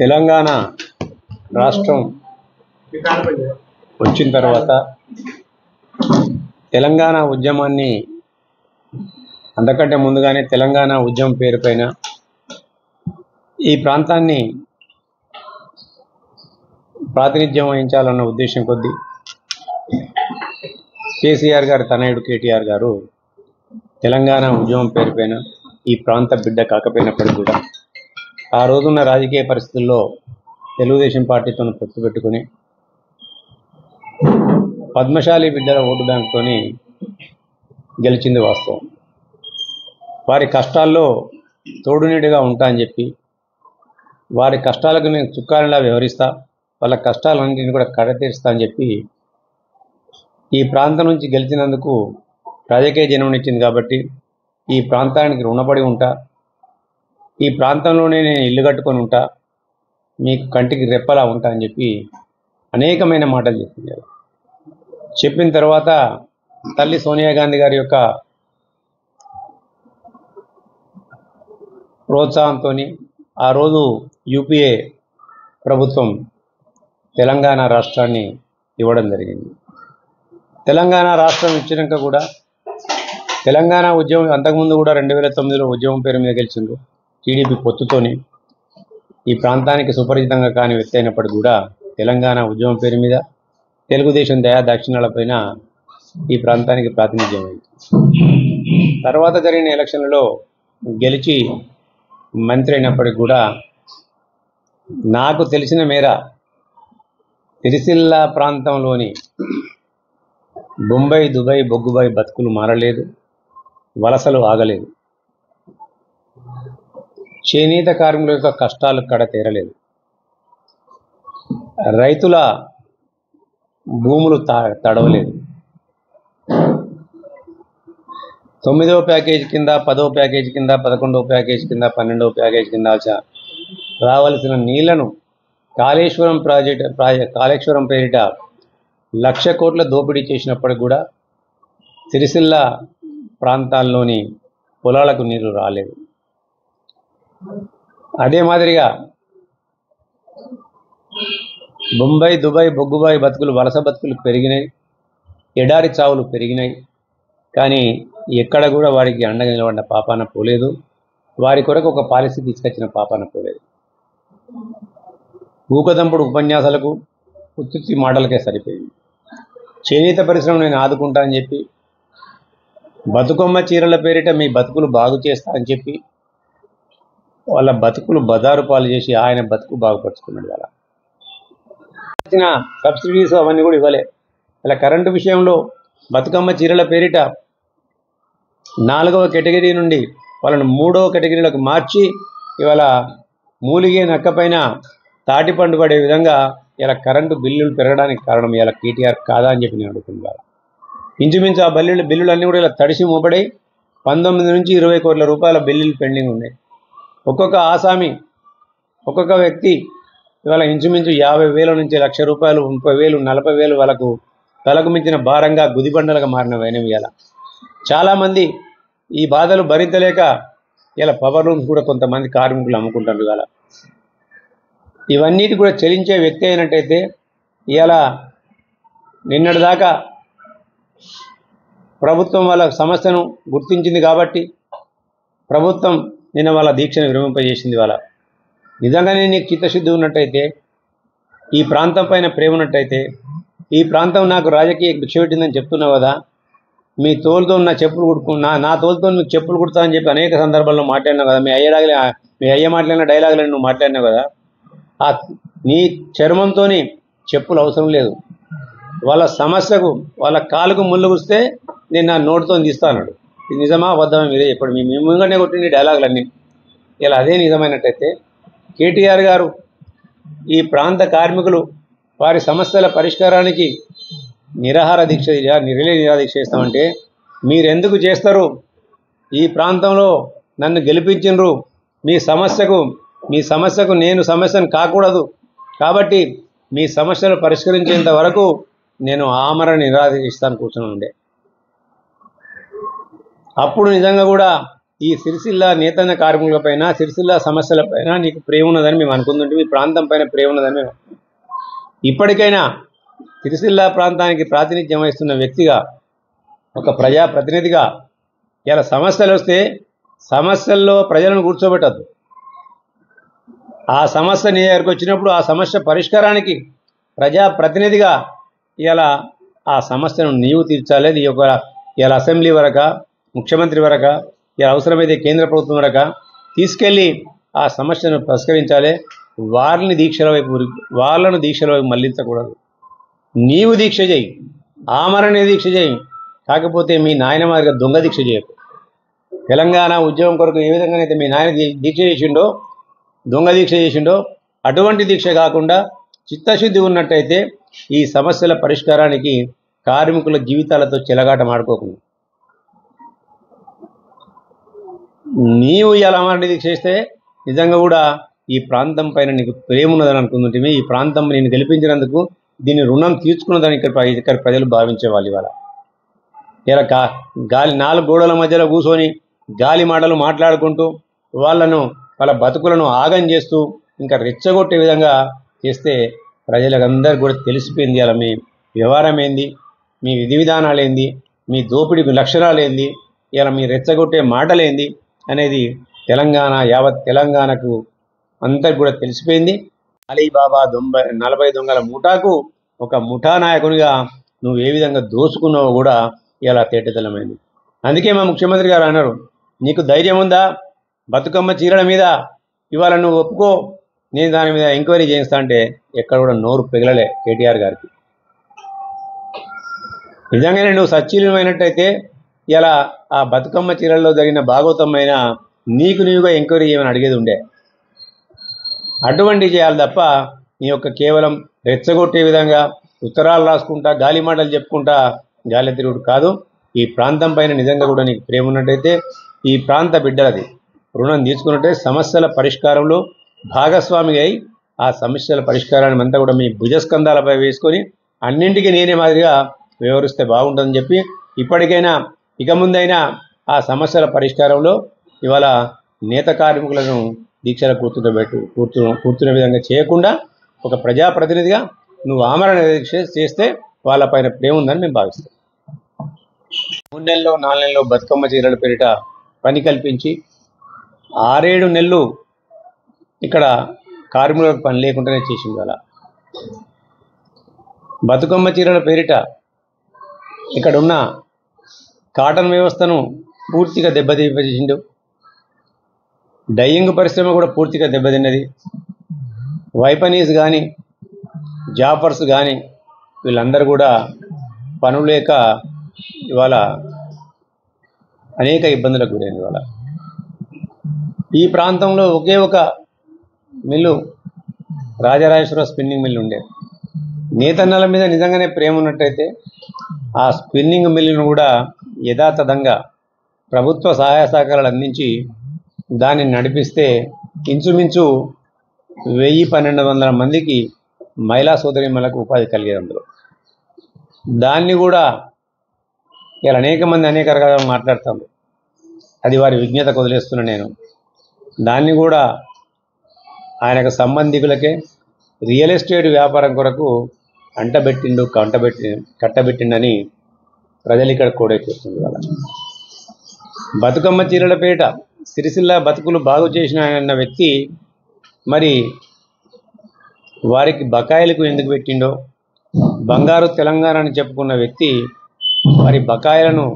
తెలంగాణ రాష్ట్రం వచ్చిన తర్వాత తెలంగాణ ఉద్యమాన్ని అంతకంటే ముందుగానే తెలంగాణ ఉద్యమం పేరుపైన ఈ ప్రాంతాన్ని ప్రాతినిధ్యం వహించాలన్న ఉద్దేశం కొద్దీ కేసీఆర్ గారు తనయుడు కేటీఆర్ గారు తెలంగాణ ఉద్యమం పేరుపైన ఈ ప్రాంత బిడ్డ కాకపోయినప్పటికీ కూడా ఆ రోజున్న రాజకీయ పరిస్థితుల్లో తెలుగుదేశం పార్టీతో పొత్తు పెట్టుకుని పద్మశాలి బిడ్డల ఓటు బ్యాంకుతో గెలిచింది వాస్తవం. వారి కష్టాల్లో తోడునీడుగా ఉంటా అని చెప్పి వారి కష్టాలకు నేను చుక్కానిలా వ్యవహరిస్తా, వాళ్ళ కష్టాలన్నింటినీ కూడా కడతీరుస్తా అని చెప్పి ఈ ప్రాంతం నుంచి గెలిచినందుకు రాజకీయ జన్మనిచ్చింది కాబట్టి ఈ ప్రాంతానికి రుణపడి ఉంటా, ఈ ప్రాంతంలోనే నేను ఇల్లు కట్టుకొని ఉంటా, మీకు కంటికి రెప్పలా ఉంటా అని చెప్పి అనేకమైన మాటలు చెప్పింది. చెప్పిన తర్వాత తల్లి సోనియా గాంధీ గారి యొక్క ప్రోత్సాహంతో ఆ రోజు యూపీఏ ప్రభుత్వం తెలంగాణ రాష్ట్రాన్ని ఇవ్వడం జరిగింది. తెలంగాణ రాష్ట్రం ఇచ్చినాక కూడా తెలంగాణ ఉద్యమం అంతకుముందు కూడా 2009లో ఉద్యమం పేరు మీద గెలిచిండ్రు. టీడీపీ పొత్తుతోని ఈ ప్రాంతానికి సుపరిచితంగా కాని వ్యక్తి అయినప్పటికీ కూడా తెలంగాణ ఉద్యమం పేరు మీద తెలుగుదేశం దయా దాక్షిణ్యాలపైన ఈ ప్రాంతానికి ప్రాతినిధ్యం అయింది. తర్వాత జరిగిన ఎలక్షన్లలో గెలిచి మంత్రి అయినప్పటికీ కూడా నాకు తెలిసిన మేర సిరిసిల్ల ప్రాంతంలోని బొంబాయి, దుబాయ్, బొగ్గుబాయి బతుకులు మారలేదు, వలసలు ఆగలేదు, చేనేత కార్మికుల యొక్క కష్టాలు కడ తీరలేదు, రైతుల భూములు తడవలేదు. 9వ ప్యాకేజీ కింద, 10వ ప్యాకేజీ కింద, 11వ ప్యాకేజీ కింద, 12వ ప్యాకేజీ కింద రావాల్సిన నీళ్లను కాళేశ్వరం కాళేశ్వరం పేరిట 1,00,000 కోట్ల దోపిడీ చేసినప్పటికి కూడా సిరిసిల్ల ప్రాంతాల్లోని పొలాలకు నీళ్లు రాలేదు. అదే మాదిరిగా బొంబాయి, దుబాయ్, బొగ్గుబాయి బతుకులు, వలస బతుకులు పెరిగినాయి, ఎడారి చావులు పెరిగినాయి. కానీ ఎక్కడ కూడా వారికి అండగా నిలబడిన పాపాన పోలేదు, వారి కొరకు ఒక పాలసీ తీసుకొచ్చిన పాపాన పోలేదు. ఊకదంపుడు ఉపన్యాసాలకు, ఉత్తుత్తి మాటలకే సరిపోయింది. చేనేత పరిశ్రమ నేను ఆదుకుంటా అని చెప్పి, బతుకమ్మ చీరల పేరిట మీ బతుకులు బాగు చేస్తా అని చెప్పి వాళ్ళ బతుకులు బజారు పాలు చేసి ఆయన బతుకు బాగుపరుచుకున్నాడు. వాళ్ళ ఇచ్చిన సబ్సిడీస్ అవన్నీ కూడా ఇవ్వలే. అలా కరెంటు విషయంలో బతుకమ్మ చీరల పేరిట 4వ కేటగిరీ నుండి వాళ్ళను 3వ కేటగిరీలకు మార్చి ఇవాళ మూలిగే నక్కపైన తాటిపండు పడే విధంగా ఇలా కరెంటు బిల్లులు పెరగడానికి కారణం ఇలా కేటీఆర్ కాదా అని చెప్పి నేను అడుగుతున్నాను. ఇంచుమించు ఆ బిల్లులన్నీ కూడా ఇలా తడిసి మూపడై 19 నుంచి 20 కోట్ల రూపాయల బిల్లులు పెండింగ్ ఉన్నాయి. ఒక్కొక్క ఆసామి, ఒక్కొక్క వ్యక్తి ఇవాళ ఇంచుమించు 50,000 నుంచి 1,00,000 రూపాయలు, 30,000, 40,000 వాళ్ళకు తలకు మించిన భారంగా గుదిబండలుగా మారినవైనవి. ఇలా చాలామంది ఈ బాధలు భరించలేక ఇలా పవర్ రూమ్స్ కూడా కొంతమంది కార్మికులు అమ్ముకుంటారు. ఇవాళ ఇవన్నిటి కూడా చెల్లించే వ్యక్తి అయినట్టయితే ఇవాళ నిన్నటిదాకా ప్రభుత్వం వాళ్ళ సమస్యను గుర్తించింది కాబట్టి ప్రభుత్వం నిన్న వాళ్ళ దీక్షను విరమింపజేసింది. వాళ్ళ నిజంగానే నీకు చిత్తశుద్ధి ఉన్నట్టయితే, ఈ ప్రాంతం పైన ప్రేమ ఉన్నట్టయితే, ఈ ప్రాంతం నాకు రాజకీయ భిక్ష పెట్టిందని చెప్తున్నావు కదా, మీ తోలుతో నా చెప్పులు కుట్టుకున్నా, నా తోలుతో మీకు చెప్పులు కుడతా అని చెప్పి అనేక సందర్భాల్లో మాట్లాడినావు కదా. మీ అయ్య మాట్లాడిన డైలాగులను నువ్వు మాట్లాడినావు కదా. నీ చర్మంతో చెప్పులు అవసరం లేదు. వాళ్ళ సమస్యకు, వాళ్ళ కాలుకు ముళ్ళు గుస్తే నేను నా నోటితో తీస్తాను. ఇది నిజమా అబద్ధమా మీరే చెప్పండి. మీ ముంగనే కొట్టిన డైలాగులన్నీ ఇలా అదే నిజమైనట్టయితే కేటీఆర్ గారు ఈ ప్రాంత కార్మికులు వారి సమస్యల పరిష్కారానికి నిరాహార దీక్ష, నిరాహార దీక్ష చేస్తామంటే మీరెందుకు చేస్తారు? ఈ ప్రాంతంలో నన్ను గెలిపించినరు, మీ సమస్యకు నేను సమస్యను కాకూడదు కాబట్టి మీ సమస్యలు పరిష్కరించేంత వరకు నేను ఆమరణ నిరాహార దీక్ష కూర్చొని ఉండే. అప్పుడు నిజంగా కూడా ఈ సిరిసిల్ల నేతన్న కార్మికులపైన సిరిసిల్ల సమస్యలపైన నీకు ప్రేమ ఉన్నదని మేము అనుకుంటుంటే ఈ ప్రాంతం పైన ప్రేమ ఉన్నదని మేము ఇప్పటికైనా సిరిసిల్ల ప్రాంతానికి ప్రాతినిధ్యం వహిస్తున్న వ్యక్తిగా ఒక ప్రజాప్రతినిధిగా ఇలా సమస్యలు వస్తే సమస్యల్లో ప్రజలను కూర్చోబెట్టద్దు. ఆ సమస్య నీ దగ్గరకు వచ్చినప్పుడు ఆ సమస్య పరిష్కారానికి ప్రజాప్రతినిధిగా ఇలా ఆ సమస్యను నీవు తీర్చాలి. అది ఒక ఇలా అసెంబ్లీ వరక ముఖ్యమంత్రి వరక ఇలా అవసరమైతే కేంద్ర ప్రభుత్వం వరక తీసుకెళ్ళి ఆ సమస్యను పరిష్కరించాలి. వాళ్ళను దీక్షల వైపు మళ్లించకూడదు. నీవు దీక్ష చేయి, ఆమరణ దీక్ష చేయి. కాకపోతే మీ నాయన మాదిరిగా దొంగ దీక్ష చేయకు. తెలంగాణ ఉద్యమం కొరకు ఏ విధంగానైతే మీ నాయన దీక్ష చేసిండో, దొంగ దీక్ష చేసిండో అటువంటి దీక్ష కాకుండా చిత్తశుద్ధి ఉన్నట్టయితే ఈ సమస్యల పరిష్కారానికి కార్మికుల జీవితాలతో చెలగాటం ఆడుకోకుండా నీవు ఇలా ఆమరణ దీక్ష చేస్తే నిజంగా కూడా ఈ ప్రాంతం పైన నీకు ప్రేమ ఉన్నదని అనుకుంటుంటే ఈ ప్రాంతం నేను గెలిపించినందుకు దీని రుణం తీర్చుకున్నదని ఇక్కడ ప్రజలు భావించేవాళ్ళు. ఇవాళ ఇలా గాలి 4 గోడల మధ్యలో కూర్చొని గాలి మాటలు మాట్లాడుకుంటూ వాళ్ళ బతుకులను ఆగం చేస్తూ ఇంకా రెచ్చగొట్టే విధంగా చేస్తే ప్రజలందరికీ కూడా తెలిసిపోయింది అలా మీ వ్యవహారం ఏంది, మీ విధి విధానాలు ఏంది, మీ దోపిడీ లక్షణాలు ఏంది, ఇలా మీ రెచ్చగొట్టే మాటలేంది అనేది యావత్ తెలంగాణకు అందరికి కూడా తెలిసిపోయింది. అలీబాబా 40 దొంగల ముఠాకు ఒక ముఠా నాయకునిగా నువ్వు ఏ విధంగా దోసుకున్నావో కూడా ఇలా తేటతెల్లమైంది. అందుకే మా ముఖ్యమంత్రి గారు అన్నారు, నీకు ధైర్యం ఉందా బతుకమ్మ చీరల మీద ఇవాళ నువ్వు ఒప్పుకో, నేను దాని మీద ఎంక్వైరీ చేయిస్తా అంటే ఎక్కడ కూడా నోరు పెగలలే కేటీఆర్ గారికి. నిజంగానే నువ్వు సచ్చీలమైనట్టయితే ఇలా ఆ బతుకమ్మ చీరల్లో జరిగిన భాగవతమైన నీవుగా ఎంక్వైరీ చేయమని అడిగేది ఉండే. అటువంటి చేయాలి తప్ప నీ యొక్క కేవలం రెచ్చగొట్టే విధంగా ఉత్తరాలు రాసుకుంటా గాలి మాటలు చెప్పుకుంటా గాలి తిరుగుడు కాదు. ఈ ప్రాంతం పైన నిజంగా కూడా నీకు ప్రేమ ఉన్నట్టయితే ఈ ప్రాంత బిడ్డలది రుణం తీసుకున్నట్టే సమస్యల పరిష్కారంలో భాగస్వామిగా అయి ఆ సమస్యల పరిష్కారాన్ని అంతా కూడా మీ భుజస్కంధాలపై వేసుకొని అన్నింటికీ నేనే మాదిరిగా వివరిస్తే బాగుంటుందని చెప్పి ఇప్పటికైనా ఇక ముందైనా ఆ సమస్యల పరిష్కారంలో ఇవాళ నేత కార్మికులను దీక్షల కూర్చునే విధంగా చేయకుండా ఒక ప్రజాప్రతినిధిగా నువ్వు ఆమరణ దీక్ష చేస్తే వాళ్ళపైన ప్రేమ ఉందని మేము భావిస్తాం. 3 నెలల్లో 4 నెలల్లో బతుకమ్మ చీరల పేరిట పని కల్పించి 6-7 నెలలు ఇక్కడ కార్మికులకు పని లేకుండానే చేసింది. అలా బతుకమ్మ చీరల పేరిట ఇక్కడ ఉన్న కాటన్ వ్యవస్థను పూర్తిగా దెబ్బతీసేసిండు. డయ్యింగ్ పరిశ్రమ కూడా పూర్తిగా దెబ్బతిన్నది. వైపనీస్ కానీ జాఫర్స్ కానీ వీళ్ళందరూ కూడా పనులు లేక ఇవాళ అనేక ఇబ్బందులకు గురైంది. ఇవాళ ఈ ప్రాంతంలో ఒకే ఒక మిల్లు రాజరాజేశ్వర స్పిన్నింగ్ మిల్లు ఉండే. నేతన్నల మీద నిజంగానే ప్రేమ ఉన్నట్టయితే ఆ స్పిన్నింగ్ మిల్లును కూడా యథాతథంగా ప్రభుత్వ సహాయ సహకారాలు అందించి దాన్ని నడిపిస్తే ఇంచుమించు 1000-1200 మందికి మహిళా సోదరీమణులకు ఉపాధి కలిగేది. అందులో దాన్ని కూడా ఇలా అనేక మంది అనేక రకాలుగా మాట్లాడుతారు. అది వారి విజ్ఞతకు వదిలేస్తున్నా నేను. దాన్ని కూడా ఆయనకు సంబంధికులకే రియల్ ఎస్టేట్ వ్యాపారం కొరకు కట్టబెట్టిండని ప్రజలు ఇక్కడ కోడెక్కిస్తుంది. వాళ్ళ బతుకమ్మ చీరల పేట సిరిసిల్ల బతుకులు బాగు చేసిన అన్న వ్యక్తి మరి వారికి బకాయిలకు ఎందుకు పెట్టిండో, బంగారు తెలంగాణ అని చెప్పుకున్న వ్యక్తి మరి బకాయిలను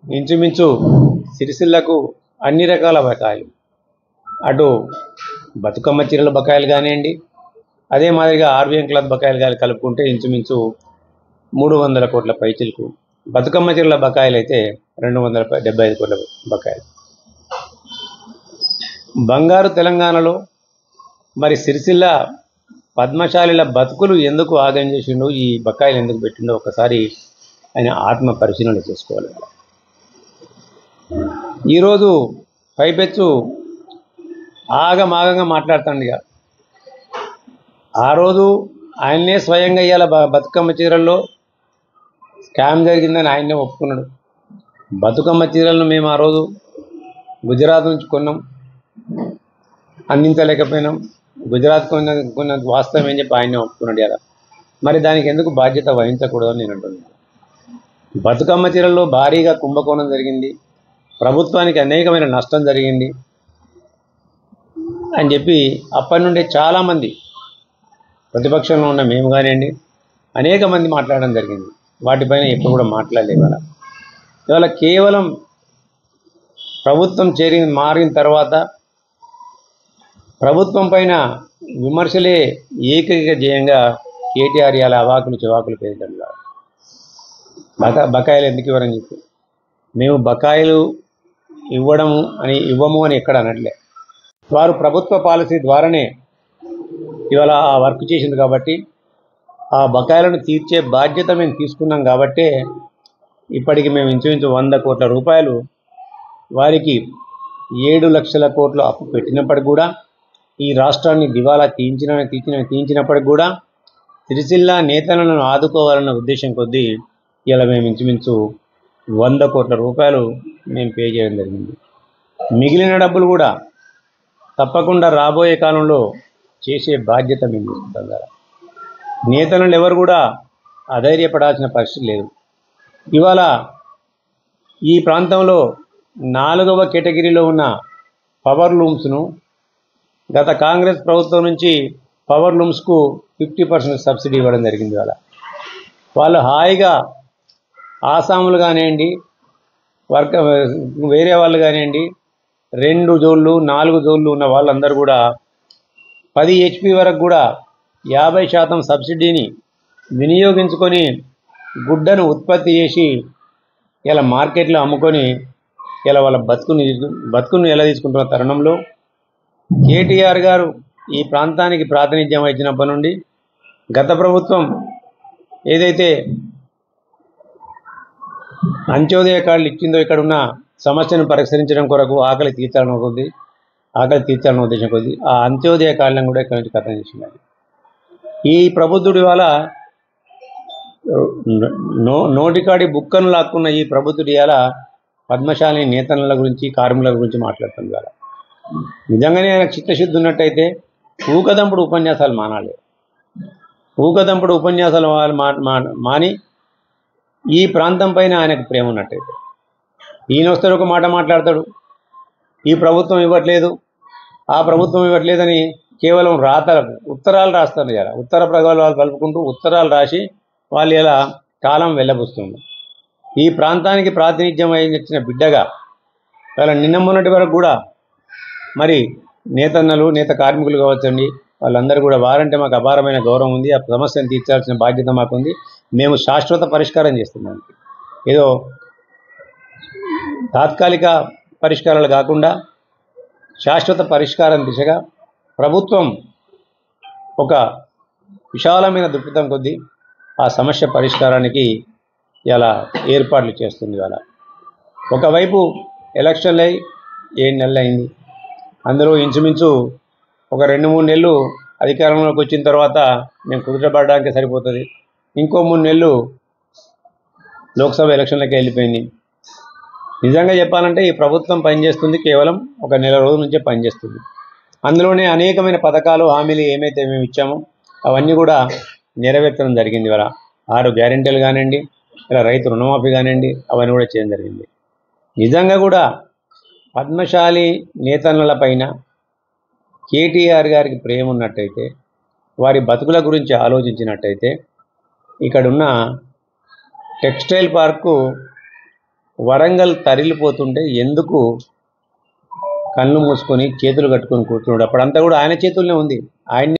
ఇంచుమించు సిరిసిల్లకు అన్ని రకాల బకాయిలు, అటు బతుకమ్మ చీరల బకాయిలు కానివ్వండి, అదే మాదిరిగా ఆర్బిఎం క్లాత్ బకాయిలు కానీ కలుపుకుంటే ఇంచుమించు 300 కోట్ల పైచిలకు, బతుకమ్మ చీరల బకాయిలు అయితే 275 కోట్ల బకాయిలు. బంగారు తెలంగాణలో మరి సిరిసిల్ల పద్మశాలిల బతుకులు ఎందుకు ఆగం చేసిండో, ఈ బకాయిలు ఎందుకు పెట్టిండో ఒకసారి ఆయన ఆత్మ పరిశీలన చేసుకోవాలి. ఈరోజు పైపెచ్చు ఆగమాగంగా మాట్లాడుతాండి. ఆ రోజు ఆయన్నే స్వయంగా ఇవాళ బతుకమ్మ చీరల్లో స్కామ్ జరిగిందని ఆయన్నే ఒప్పుకున్నాడు. బతుకమ్మ చీరలను మేము ఆ రోజు గుజరాత్ నుంచి కొన్నాం, అందించలేకపోయినాం. గుజరాత్ కొన్న వాస్తవం ఏం చెప్పి ఆయనే ఒప్పుకున్నాడు కదా. మరి దానికి ఎందుకు బాధ్యత వహించకూడదని నేను అంటున్నాను. బతుకమ్మ చీరల్లో భారీగా కుంభకోణం జరిగింది, ప్రభుత్వానికి అనేకమైన నష్టం జరిగింది అని చెప్పి అప్పటి నుండే చాలామంది ప్రతిపక్షంలో ఉన్న మేము కానివ్వండి అనేక మంది మాట్లాడడం జరిగింది. వాటిపైన ఎప్పుడు కూడా మాట్లాడలేదు. ఇవాళ కేవలం ప్రభుత్వం మారిన తర్వాత ప్రభుత్వం పైన విమర్శలే ఏకైక ధ్యేయంగా కేటీఆర్ ఇలా అవాకులు చివాకులు పేదలు బకాయిలు ఎందుకు ఇవ్వరని చెప్పి, మేము బకాయిలు ఇవ్వము అని ఎక్కడ అనట్లే. వారు ప్రభుత్వ పాలసీ ద్వారానే ఇవాళ ఆ వర్క్ చేసింది కాబట్టి ఆ బకాయిలను తీర్చే బాధ్యత మేము తీసుకున్నాం కాబట్టే ఇప్పటికి మేము ఇంచుమించు 100 కోట్ల రూపాయలు వారికి 7 లక్షల కోట్లు అప్పు పెట్టినప్పటికి కూడా, ఈ రాష్ట్రాన్ని దివాలా తీయించినప్పటికి కూడా సిరిసిల్ల నేతలను ఆదుకోవాలన్న ఉద్దేశం కొద్దీ ఇలా మేము ఇంచుమించు 100 కోట్ల రూపాయలు మేము పే చేయడం జరిగింది. మిగిలిన డబ్బులు కూడా తప్పకుండా రాబోయే కాలంలో చేసే బాధ్యత మేము తీసుకుంటాం కదా. నేతలను ఎవరు కూడా అధైర్యపడాల్సిన పరిస్థితి లేదు. ఇవాళ ఈ ప్రాంతంలో 4వ కేటగిరీలో ఉన్న పవర్ లూమ్స్ను గత కాంగ్రెస్ ప్రభుత్వం నుంచి పవర్ లూమ్స్కు 50% సబ్సిడీ ఇవ్వడం జరిగింది. వాళ్ళు హాయిగా ఆసాములు కానివ్వండి, వేరే వాళ్ళు కానివ్వండి, 2 జోళ్ళు 4 జోళ్ళు ఉన్న వాళ్ళందరూ కూడా 10 HP వరకు కూడా 50% సబ్సిడీని వినియోగించుకొని గుడ్డను ఉత్పత్తి చేసి ఇలా మార్కెట్లో అమ్ముకొని ఇలా వాళ్ళ బతుకును ఎలా తీసుకుంటున్న తరుణంలో కేటీఆర్ గారు ఈ ప్రాంతానికి ప్రాతినిధ్యం వహించినప్పటి నుండి గత ప్రభుత్వం ఏదైతే అంత్యోదయ కార్డులు ఇచ్చిందో ఇక్కడ ఉన్న సమస్యను పరిష్కరించడం కొరకు ఆకలి తీర్చాలని ఉద్దేశం కొద్ది ఆ అంత్యోదయ కార్డులను కూడా ఇక్కడ నుంచి ఖతం చేసినారు. ఈ ప్రబుద్ధుడి వల్ల నోటికాడి బుక్కను లాక్కున్న ఈ ప్రబుద్ధుడి వల్ల పద్మశాలి నేతల గురించి కార్మికుల గురించి మాట్లాడుతుంది. నిజంగానే ఆయనకు చిత్తశుద్ధి ఉన్నట్టయితే ఊకదంపుడు ఉపన్యాసాలు మానాలి. ఊకదంపుడు ఉపన్యాసాలు మాని ఈ ప్రాంతం పైన ఆయనకు ప్రేమ ఉన్నట్టయితే ఈయన వస్తాడు ఒక మాట మాట్లాడతాడు, ఈ ప్రభుత్వం ఇవ్వట్లేదు ఆ ప్రభుత్వం ఇవ్వట్లేదని కేవలం ఉత్తరాలు రాస్తారు కదా. ఉత్తర ప్రగల్భాలు కలుపుకుంటూ ఉత్తరాలు రాసి వాళ్ళు ఇలా కాలం వెళ్ళబుస్తుంది. ఈ ప్రాంతానికి ప్రాతినిధ్యం వహించిన బిడ్డగా వాళ్ళ నిన్న మొన్నటి వరకు కూడా మరి నేత కార్మికులు కావచ్చండి, వాళ్ళందరూ కూడా వారంటే మాకు అపారమైన గౌరవం ఉంది. ఆ సమస్యను తీర్చాల్సిన బాధ్యత మాకుంది. మేము శాశ్వత పరిష్కారం చేస్తున్నాం. ఏదో తాత్కాలిక పరిష్కారాలు కాకుండా శాశ్వత పరిష్కారం దిశగా ప్రభుత్వం ఒక విశాలమైన దృక్పథం కొద్దీ ఆ సమస్య పరిష్కారానికి ఇలా ఏర్పాట్లు చేస్తుంది. ఒకవైపు ఎలక్షన్లు అయి 7 నెలలు అయింది. అందులో ఇంచుమించు ఒక 2-3 నెలలు అధికారంలోకి వచ్చిన తర్వాత మేము కుదుటపడడానికి సరిపోతుంది. ఇంకో 3 నెలలు లోక్సభ ఎలక్షన్లకి వెళ్ళిపోయింది. నిజంగా చెప్పాలంటే ఈ ప్రభుత్వం పనిచేస్తుంది కేవలం ఒక నెల రోజుల నుంచే పనిచేస్తుంది. అందులోనే అనేకమైన పథకాలు హామీలు ఏమైతే మేము ఇచ్చామో అవన్నీ కూడా నెరవేర్చడం జరిగింది. 6 గ్యారెంటీలు కానివ్వండి, ఇలా రైతు రుణమాఫీ కానివ్వండి, అవన్నీ కూడా చేయడం జరిగింది. నిజంగా కూడా పద్మశాలి నేతల పైన కేటీఆర్ గారికి ప్రేమ ఉన్నట్టయితే, వారి బతుకుల గురించి ఆలోచించినట్టయితే ఇక్కడున్న టెక్స్టైల్ పార్కు వరంగల్ తరిలిపోతుంటే ఎందుకు కళ్ళు మూసుకొని చేతులు కట్టుకొని కూర్చున్నాడు? అప్పుడంతా కూడా ఆయన చేతుల్లోనే ఉంది. ఆయన